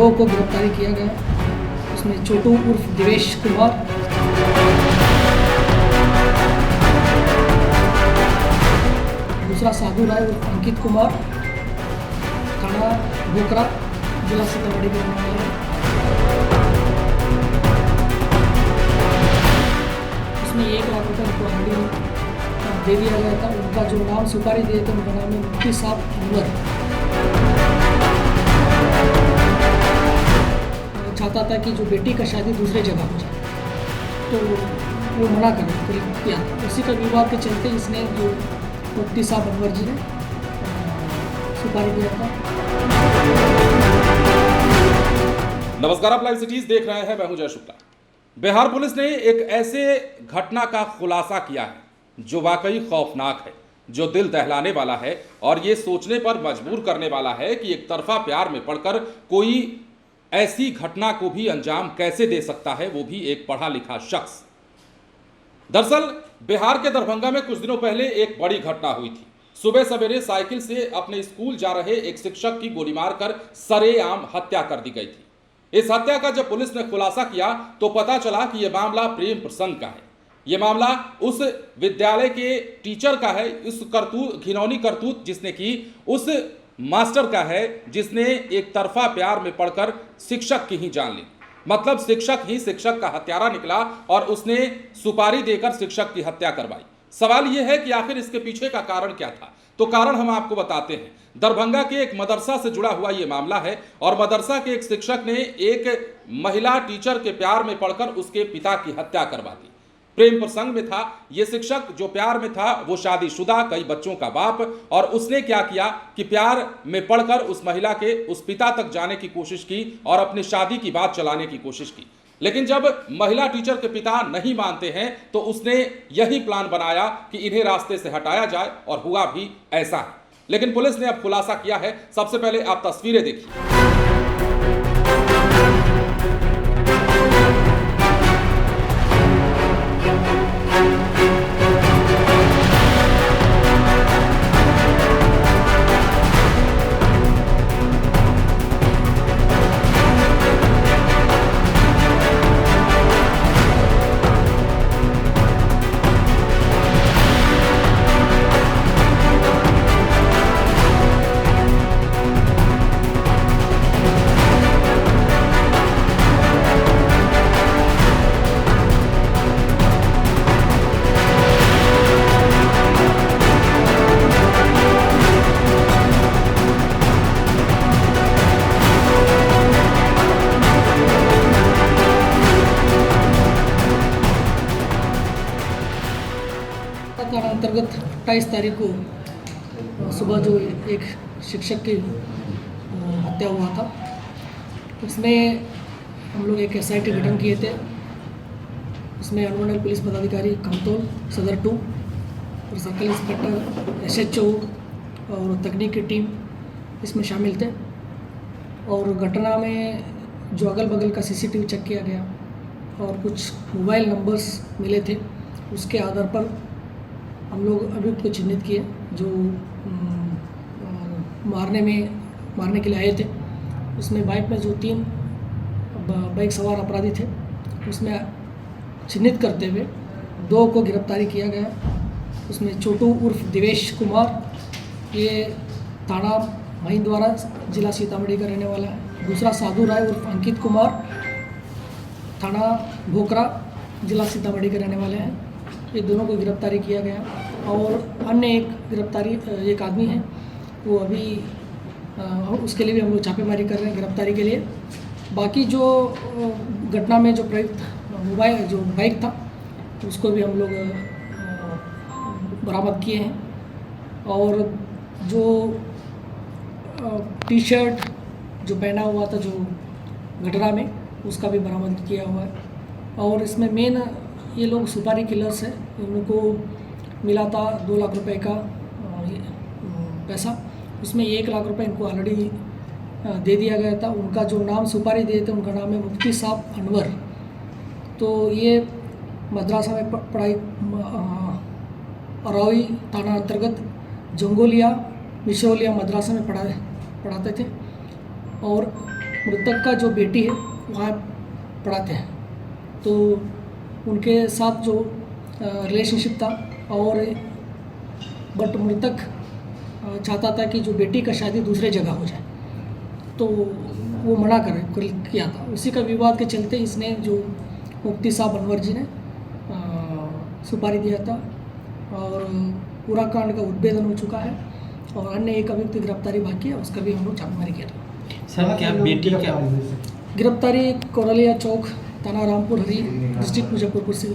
दो को गिरफ्तारी किया गया। उसमें छोटू उर्फ देवेश कुमार, दूसरा साधु राय उर्फ अंकित कुमार, थाना भोकरा, जिला सीतामढ़ी के रहने वाले हैं। उसमें 1 लाख रुपये उनको ऑलरेडी दे दिया गया था। उनका जो नाम सुपारी दिए थे उनका नाम है मुफ्ती साहब अनवर। चाहता था कि जो बेटी का शादी दूसरे जगह हो जाए, तो वो मना कर किया। उसी का विवाद के चलते इसने जो मुफ्ती साहब अनवर जी ने सुपारी दिया था। नमस्कार, आप लाइव सिटीज देख रहे हैं, मैं हूं जय शुक्ला। बिहार पुलिस ने एक ऐसे घटना का खुलासा किया है जो वाकई खौफनाक है, जो दिल दहलाने वाला है और ये सोचने पर मजबूर करने वाला है कि एक तरफा प्यार में पड़कर कोई ऐसी घटना को भी अंजाम कैसे दे सकता है, वो भी एक पढ़ा लिखा शख्स। दरअसल बिहार के दरभंगा में कुछ दिनों पहले एक बड़ी घटना हुई थी। सुबह सवेरे साइकिल से अपने स्कूल जा रहे एक शिक्षक की गोली मारकर सरेआम हत्या कर दी गई थी। इस हत्या का जब पुलिस ने खुलासा किया तो पता चला कि यह मामला प्रेम प्रसंग का है। यह मामला उस विद्यालय के टीचर का है, उस घिनौनी करतूत जिसने की उस मास्टर का है जिसने एक तरफा प्यार में पड़कर शिक्षक की ही जान ली। मतलब शिक्षक ही शिक्षक का हत्यारा निकला और उसने सुपारी देकर शिक्षक की हत्या करवाई। सवाल यह है कि आखिर इसके पीछे का कारण क्या था। तो कारण हम आपको बताते हैं। दरभंगा के एक मदरसा से जुड़ा हुआ यह मामला है और मदरसा के एक शिक्षक ने एक महिला टीचर के प्यार में पड़कर उसके पिता की हत्या करवा दी। प्रेम प्रसंग में था यह शिक्षक, जो प्यार में था वो शादीशुदा कई बच्चों का बाप, और उसने क्या किया कि प्यार में पड़कर उस महिला के उस पिता तक जाने की कोशिश की और अपनी शादी की बात चलाने की कोशिश की। लेकिन जब महिला टीचर के पिता नहीं मानते हैं तो उसने यही प्लान बनाया कि इन्हें रास्ते से हटाया जाए, और हुआ भी ऐसा है। लेकिन पुलिस ने अब खुलासा किया है। सबसे पहले आप तस्वीरें देखिए। थाना अंतर्गत 28 तारीख को सुबह जो एक शिक्षक की हत्या हुआ था, उसमें हम लोग एक SIT गठन किए थे। उसमें अनुमंडल पुलिस पदाधिकारी कमतौल सदर 2 और सर्कल इंस्पेक्टर SHO और तकनीक की टीम इसमें शामिल थे। और घटना में जो अगल बगल का CCTV चेक किया गया और कुछ मोबाइल नंबर्स मिले थे, उसके आधार पर हम लोग अभियुक्त को चिन्हित किए जो मारने के लिए आए थे। उसमें बाइक में जो 3 बाइक सवार अपराधी थे, उसमें चिन्हित करते हुए 2 को गिरफ्तारी किया गया। उसमें छोटू उर्फ देवेश कुमार, ये थाना महिंदवाड़ा, जिला सीतामढ़ी का रहने वाला है। दूसरा साधु राय उर्फ अंकित कुमार, थाना भोकरा, जिला सीतामढ़ी के रहने वाले हैं। ये दोनों को गिरफ्तारी किया गया। और अन्य एक आदमी है, वो अभी उसके लिए भी हम लोग छापेमारी कर रहे हैं गिरफ्तारी के लिए। बाकी जो घटना में जो प्रयुक्त जो बाइक था, उसको भी हम लोग बरामद किए हैं। और जो टी-शर्ट जो पहना हुआ था जो घटना में, उसका भी बरामद किया हुआ है। और इसमें मेन ये लोग सुपारी किलर्स हैं। उनको मिला था 2 लाख रुपए का पैसा। उसमें 1 लाख रुपए इनको ऑलरेडी दे दिया गया था। उनका जो नाम सुपारी दिए थे उनका नाम है मुफ्ती साहब अनवर। तो ये मद्रासा में पढ़ाई अरावी थाना अंतर्गत जंगोलिया मिश्रोलिया मद्रासा में पढ़ाते थे। और मृतक का जो बेटी है वहाँ पढ़ाते हैं, तो उनके साथ जो रिलेशनशिप था और बट मृतक चाहता था कि जो बेटी का शादी दूसरे जगह हो जाए, तो वो मना किया था। उसी का विवाद के चलते इसने जो मुफ्ती साहब अनवर जी ने सुपारी दिया था और पूरा कांड का उद्भेदन हो चुका है और अन्य एक अभियुक्त गिरफ्तारी बाकी है, उसका भी हम लोग छापेमारी किया था। सर क्या बेटी क्या गिरफ्तारी कोरलिया चौक, थाना रामपुर हरी, डिस्ट्रिक्ट मुजफ्फरपुर से।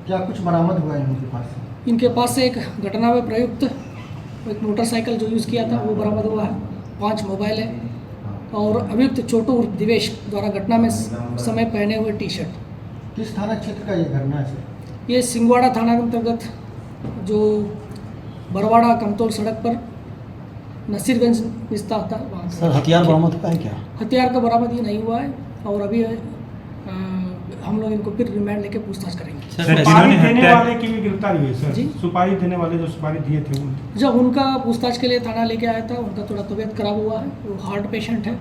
क्या कुछ बरामद हुआ है इनके पास? इनके पास से एक घटना में प्रयुक्त एक मोटरसाइकिल जो यूज़ किया था वो बरामद हुआ है, 5 मोबाइल है और अभियुक्त छोटू उर्फ दिवेश द्वारा घटना में समय पहने हुए टी-शर्ट। किस थाना क्षेत्र का ये घटना है? ये सिंगवाड़ा थाना के अंतर्गत जो बरवाड़ा कमतौल सड़क पर नसीरगंज रिश्ता होता है वहाँ। सर हथियार बरामद हुआ है क्या? हथियार का बरामद ये नहीं हुआ है और अभी हम लोग इनको फिर रिमांड लेके पूछताछ करेंगे। सुपारी देने वाले की भी गिरफ्तारी हुई सर जी? सुपारी देने वाले जो सुपारी दिए थे वो जब उनका पूछताछ के लिए थाना लेके आया था, उनका थोड़ा तबीयत खराब हुआ है, वो हार्ट पेशेंट है,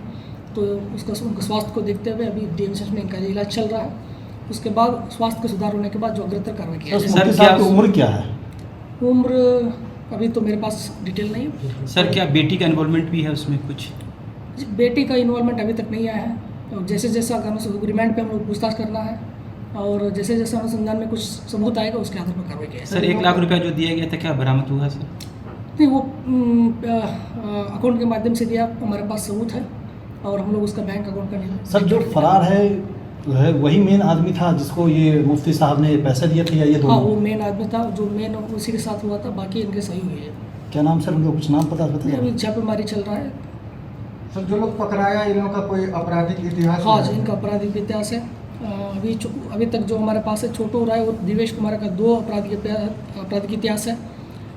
तो उनका स्वास्थ्य को देखते हुए अभी डीएमसीएच में इनका इलाज चल रहा है। उसके बाद स्वास्थ्य का सुधार होने के बाद जो अग्रतर कार्रवाई किया जाएगा। सर क्या उम्र क्या है? उम्र अभी तो मेरे पास डिटेल नहीं है। सर क्या बेटी का इन्वॉल्वमेंट भी है उसमें कुछ? बेटी का इन्वॉल्वमेंट अभी तक नहीं आया है, और जैसे जैसा रिमांड पे हम लोग पूछताछ करना है और जैसे जैसे अनुसंधान में कुछ सबूत आएगा उसके आधार पर कार्रवाई किया सर 1 लाख रुपया जो दिया गया था क्या बरामद हुआ सर? नहीं, वो अकाउंट के माध्यम से दिया, हमारे पास सबूत है और हम लोग उसका बैंक अकाउंट का नहीं। सर जो फरार है वही मेन आदमी था जिसको ये मुफ्ती साहब ने पैसे दिए थे या ये हाँ, दोनों? वो मेन आदमी था जो मेन उसी के साथ हुआ था, बाकी इनके सही हुई है। क्या नाम सर उनका? कुछ नाम पता नहीं, बताइए। अभी छापेमारी चल रहा है। सर जो लोग पकड़ाया इन लोगों का कोई आपराधिक इतिहास? हाँ जी, इनका आपराधिक इतिहास है। अभी तक जो हमारे पास है छोटू राय और दिवेश कुमार का 2 आपराधिक इतिहास है।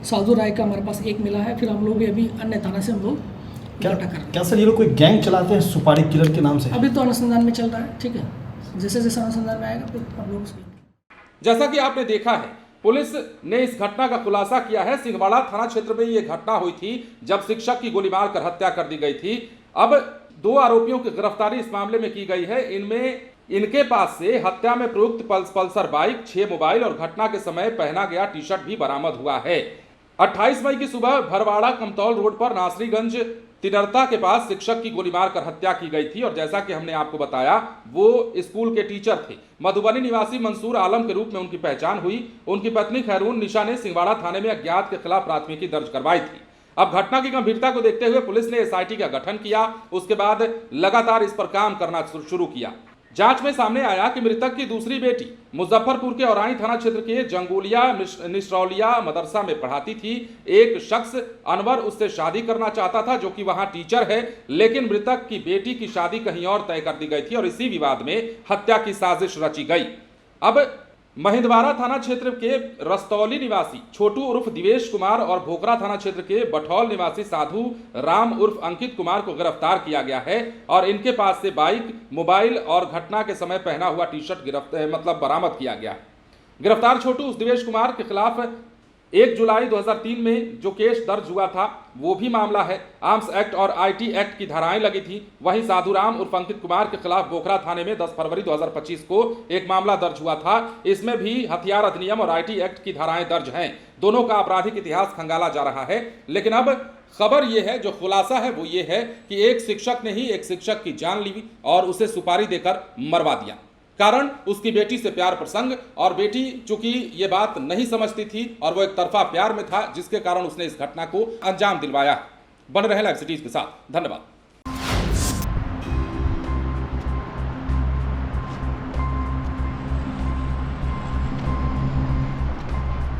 साधु राय का हमारे पास 1 मिला है। फिर हम लोग भी अभी अन्य थाना से हम लोग क्या इकट्ठा कर रहे हैं। क्या सर ये लोग कोई गैंग चलाते हैं सुपारी किलर के नाम से? अभी तो अनुसंधान में चल रहा है, ठीक है, जैसे जैसे अनुसंधान में आएगा फिर हम लोग उसकी। जैसा कि आपने देखा है, पुलिस ने इस घटना का खुलासा किया है। सिंहवाड़ा थाना क्षेत्र में यह घटना हुई थी जब शिक्षक की गोली मारकर हत्या कर दी गई थी। अब 2 आरोपियों की गिरफ्तारी इस मामले में की गई है। इनके पास से हत्या में प्रयुक्त पल्सर बाइक, 6 मोबाइल और घटना के समय पहना गया टी-शर्ट भी बरामद हुआ है। 28 मई की सुबह भरवाड़ा कमतौल रोड पर नासरीगंज तिनरता के पास शिक्षक की गोली मारकर हत्या की गई थी और जैसा कि हमने आपको बताया वो स्कूल के टीचर थे। मधुबनी निवासी मंसूर आलम के रूप में उनकी पहचान हुई। उनकी पत्नी खैरून निशा ने सिंहवाड़ा थाने में अज्ञात के खिलाफ प्राथमिकी दर्ज करवाई थी। अब घटना की गंभीरता को देखते हुए पुलिस ने एसआईटी का गठन किया। उसके बाद लगातार इस पर काम करना शुरू किया। जांच में सामने आया कि मृतक की दूसरी बेटी मुजफ्फरपुर के औराई थाना क्षेत्र के जंगोलिया निश्रौलिया मदरसा में पढ़ाती थी। एक शख्स अनवर उससे शादी करना चाहता था जो कि वहां टीचर है, लेकिन मृतक की बेटी की शादी कहीं और तय कर दी गई थी और इसी विवाद में हत्या की साजिश रची गई। अब महिंदवाड़ा थाना क्षेत्र के रस्तौली निवासी छोटू उर्फ दिवेश कुमार और भोकरा थाना क्षेत्र के बठौल निवासी साधु राम उर्फ अंकित कुमार को गिरफ्तार किया गया है और इनके पास से बाइक, मोबाइल और घटना के समय पहना हुआ टी-शर्ट बरामद किया गया। गिरफ्तार छोटू उस दिवेश कुमार के खिलाफ 1 जुलाई 2003 में जो केस दर्ज हुआ था वो भी मामला है। आर्म्स एक्ट और आईटी एक्ट की धाराएं लगी थी। वहीं साधुराम उर्फ अंकित कुमार के खिलाफ बोखरा थाने में 10 फरवरी 2025 को एक मामला दर्ज हुआ था। इसमें भी हथियार अधिनियम और आईटी एक्ट की धाराएं दर्ज हैं। दोनों का आपराधिक इतिहास खंगाला जा रहा है। लेकिन अब खबर यह है, जो खुलासा है वो ये है कि एक शिक्षक ने ही एक शिक्षक की जान ली और उसे सुपारी देकर मरवा दिया। कारण उसकी बेटी से प्यार प्रसंग, और बेटी चूंकि ये बात नहीं समझती थी और वो एक तरफा प्यार में था, जिसके कारण उसने इस घटना को अंजाम दिलवाया। बन रहे लाइव सिटीज के साथ। धन्यवाद।